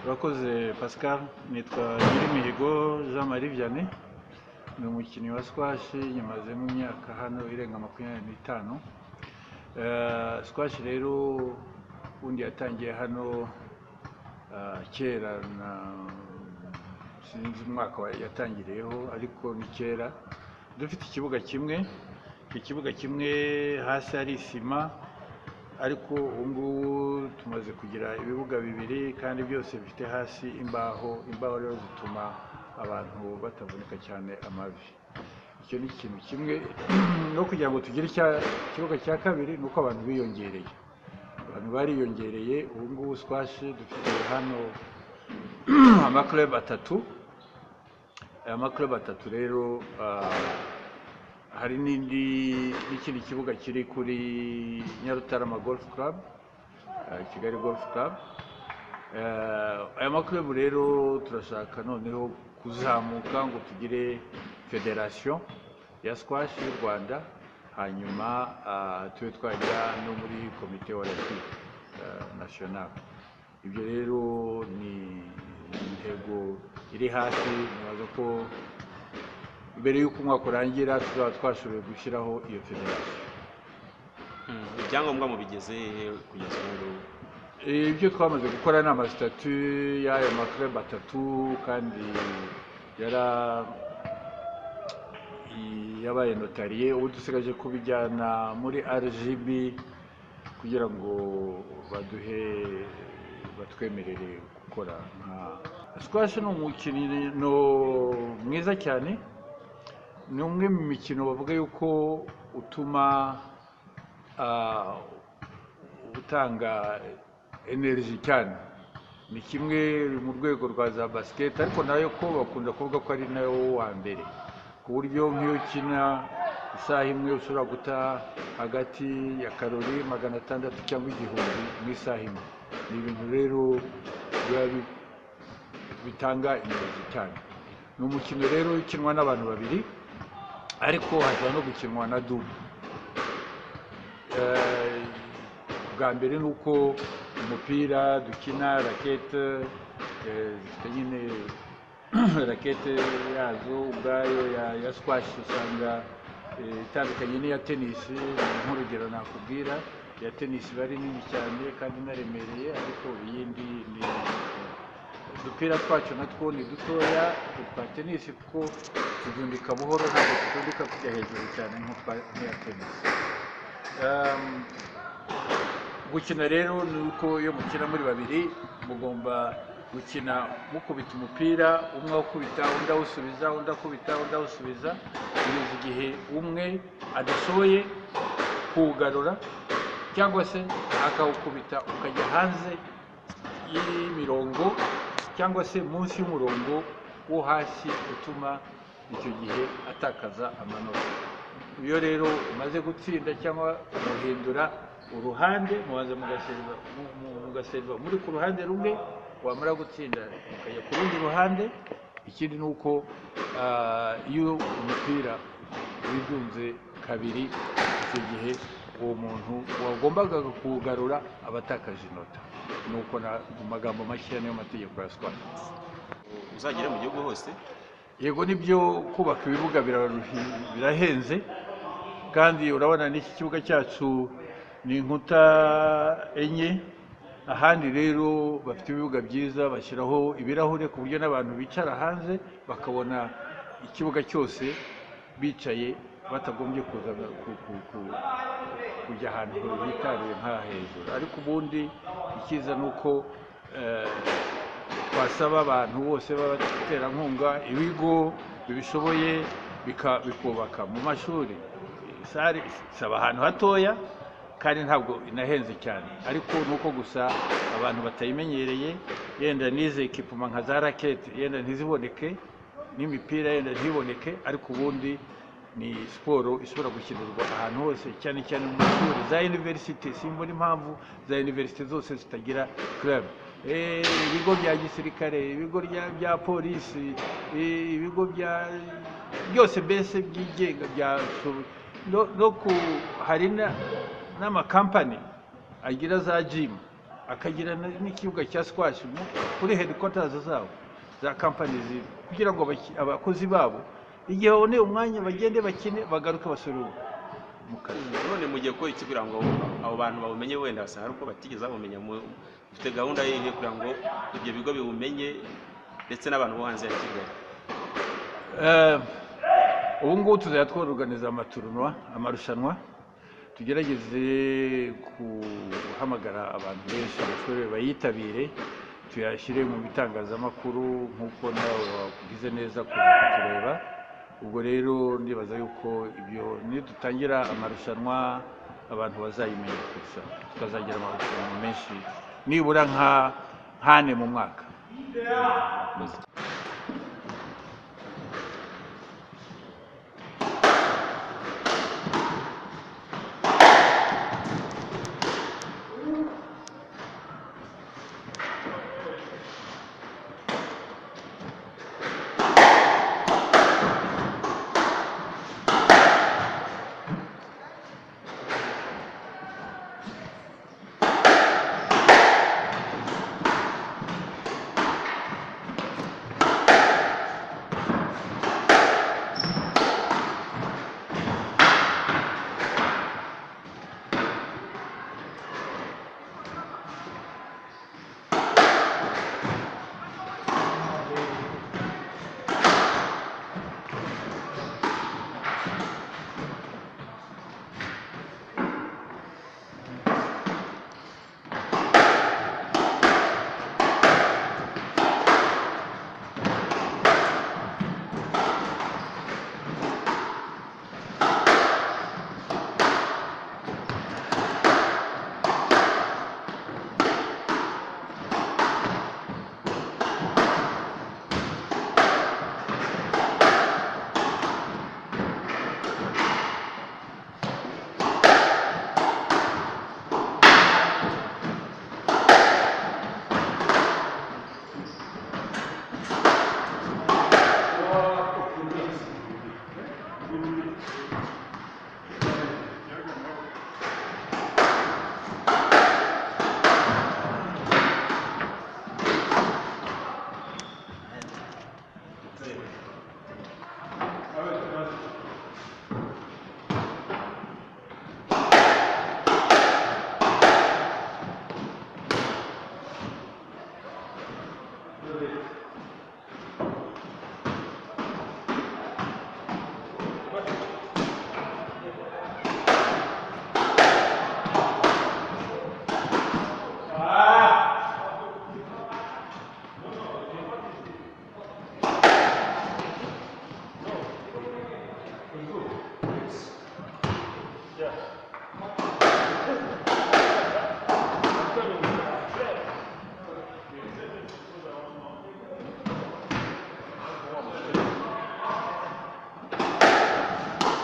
Urakoze Pascal, nitwa Nyirimihigo Jean Marie Vianney, ni umukinnyi wa squash nyamazemo imyaka hano irenga 25. Squash rero undi yatangiye hano kera, na sinzi umwaka yatangiriyeho, ariko ni kera. Dufite ikibuga kimwe hasi hari sima, ariko ubu tumaze kugira ibibuga bibiri kandi byose bifite hasi imbaho rero zituma abantu batavunika cyane amavi. Icyo ni ikintu kimwe. No kugira ngo tugire ikibuga cya kabiri nuko abantu bariyongereye. Ubu squash dufite hano amaklub atatu. Amaklub atatu rero hari n'ikindi kibuga kiri kuri Nyarutarama Golf Club, Kigali Golf Club. Aya maklub rero turashaka noneho kuzamuka ngo tugire federation ya squash y'u Rwanda, hanyuma tube twajya no muri komite olympique national. Ibyo rero ni intego iri hasi. Nibaza ko mbere y'uko umwaka urangira tuzaba twashoboye gushyiraho iyo federation. Ibyangombwa mubigeze kugeza ubu? Ibyo twamaze gukora ni amasitatu y'ayo maklub atatu, kandi yabaye notariye. Ubu dusigaje kubijyana muri RGB kugira ngo batwemerere gukora. Squash ni umukino mwiza cyane, ni umwe mu mikino bavuga yuko utuma utanga energy cyane. Ni kimwe mu rwego rwa za basket, ariko nayo ko bakunda kuvuga ko ari nayo wa mbere, ku buryo nk'iyo ukina isaha imwe ushobora guta hagati ya karori 600 cyangwa 1000 mu isaha imwe. Ni ibintu rero bitanga energy cyane. Ni umukino rero ukinwa n'abantu babiri, ariko hashobora no gukinwa na double. Bwa mbere ni uko umupira dukina rakete, zifite nyine rakete yazo ubwayo ya squash usanga itandukanye n'iya tennis. Nk'urugero nakubwira, ya tennis bari nini cyane kandi inaremereye, ariko iyindi ni udupira twacu natwo ni dutoya twa tennis, kuko tugundika buhoro, ntabwo tugundika kujya hejuru cyane nk'iya tennis. Gukina rero ni uko iyo mukina muri babiri mugomba gukina mukubita umupira, umwe awukubita undi awusubiza, undi akubita undi awusubiza, kugeza igihe umwe adashoboye kuwugarura, cyangwa se akawukubita ukajya hanze y'imirongo cyangwa se munsi y'umurongo wo hasi, utuma icyo gihe atakaza amanota. Iyo rero umaze gutsinda cyangwa guhindura uruhande, mubanza mugaseriva muri ku ruhande rumwe, wamara gutsinda ukajya ku rundi ruhande. Ikindi ni uko iyo umupira widunze kabiri, icyo gihe uwo muntu wagombaga kuwugarura aba atakaje inota. Nuko mu magambo make niyo mategeko ya squash. Uzagera mu gihugu hose? Yego, nibyo. Kubaka ibibuga birahenze, kandi urabona n'iki kibuga cyacu ni inkuta enye. Ahandi rero bafite ibibuga byiza, bashyiraho ibirahure ku buryo n'abantu bicara hanze bakabona ikibuga cyose bicaye, batagombye kuza kujya ahantu hitaruye nk'aha hejuru. Ariko ubundi icyiza ni uko twasaba abantu bose b'abaterankunga, ibigo bibishoboye bikubaka mu mashuri. Sare isaba ahantu hatoya kandi ntabwo inahenze cyane, ariko nuko gusa abantu batayimenyereye, yenda nize ekipuma nka za rakete yenda ntiziboneke, n'imipira yenda ntiboneke, ariko ubundi ni siporo ishobora gukinirwa ahantu hose, cyane cyane mu mashuri. Za university, simbona impamvu za university zose zitagira club. Ibigo bya gisirikare, ibigo bya polisi, ibigo byose mbese byigenga hari n'amakampani agira za gym, akagira n'ikibuga cya squash kuri headquarters zabo za companies kugira ngo abakozi babo igihe babone umwanya bagende bakine bagaruke basubire mu kazi. none mugiye ko iki kugira ngo abo bantu babumenye wenda basanga ariko batigeze babumenya mufite gahunda yihe kugira ngo ibyo bigo bibumenye ndetse n'abantu bo hanze ya Kigali? Ubu ngubu tuzajya tworganiza amarushanwa tugerageze guhamagara abantu benshi bashoboye bayitabire tuyashyire mu bitangazamakuru nk'uko nawe wagize neza kuza kutureba. Ubwo rero ndibaza yuko ibyo nidutangira amarushanwa abantu bazayimenya kurusha tukazagira amarushanwa menshi nibura nk'ane mu mwaka.